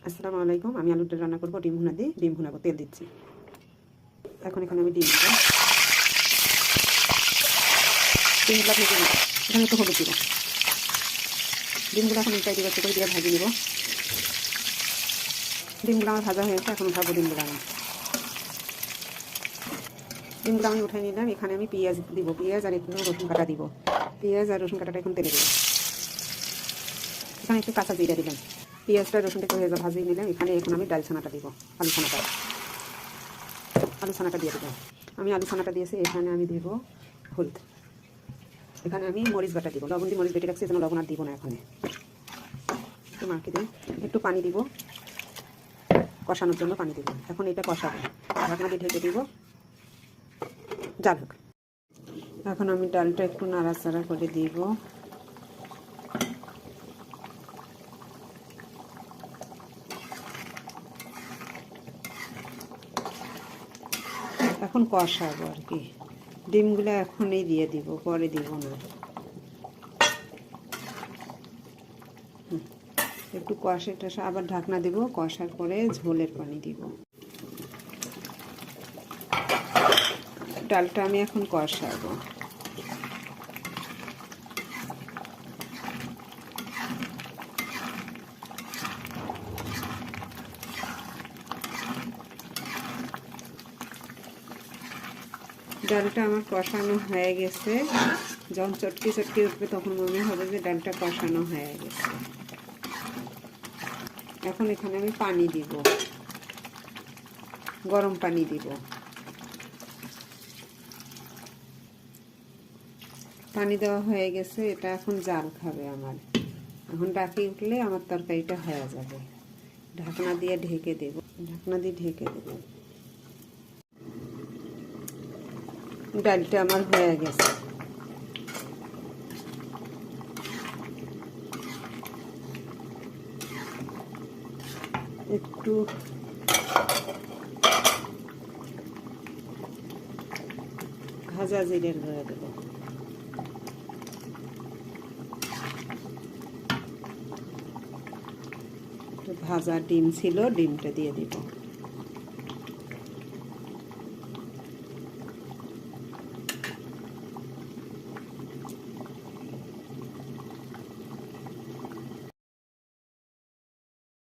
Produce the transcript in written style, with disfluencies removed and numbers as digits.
আসসালামু আলাইকুম। আমি আলুর ডাল রান্না করব ডিম ভুনা দিয়ে। ডিম ভুনাবো, তেল দিচ্ছি। এখন এখানে আমি ডিমগুলো ভেজে নেব। এখানে একটু হলুদ দিব। ডিমগুলো এখন উল্টাই দিয়ে করে দিয়ে ভাজি নেব। ডিমগুলো আমার ভাজা হয়েছে, এখন উঠাবো ডিমগুলো আমি উঠাই নিলাম। এখানে আমি পেঁয়াজ দিব, পেঁয়াজ আর একটু রসুন কাটা দিব। পেঁয়াজ আর রসুন কাটাটা এখন তেলে দেবো। এখানে একটু কাঁচা জিরা দিলাম। পেঁয়াজটা রসুনটা একটু ভাজিয়ে নিলাম। এখানে এখন আমি ডাল ছানাটা দিব, আলু ছানাটা দিয়ে দেবো। আমি আলু ছানাটা দিয়েছি। এখানে আমি দেব হলুদ। এখানে আমি মরিচ বাটা দিব, লবণ দিয়ে মরিচ বেটে রাখছি, যেন লবণ আর দিব না। এখানে একটু মাখিয়ে দিই, একটু পানি দিব, কষানোর জন্য পানি দিব। এখন এটা কষাবো, ঢাকনা দিয়ে ঢেকে দিব, জাল হোক। এখন আমি ডালটা একটু নাড়াচাড়া করে দিব। এখন কষাবো আর কি। ডিমগুলো এখনই দিয়ে দিব, পরে দিব না। একটু কষে টষা আবার ঢাকনা দিব, কষার পরে ঝোলের পানি দিব। ডালটা আমি এখন কষাবো। ডালটা আমার কষানো হয়ে গেছে। যখন চটকি চটকি উঠবে তখন মনে হবে যে ডালটা কষানো হয়ে গেছে। এখন এখানে আমি পানি দিব, গরম পানি দিব। পানি দেওয়া হয়ে গেছে, এটা এখন জাল খাবে আমার। এখন ডাকি উঠলে আমার তরকারিটা হয়ে যাবে। ঢাকনা দিয়ে ঢেকে দেব, ডালটা আমার হয়ে গেছে। একটু ভাজা জিরের গুঁড়া দেব। ভাজা ডিম ছিল, ডিমটা দিয়ে দিব।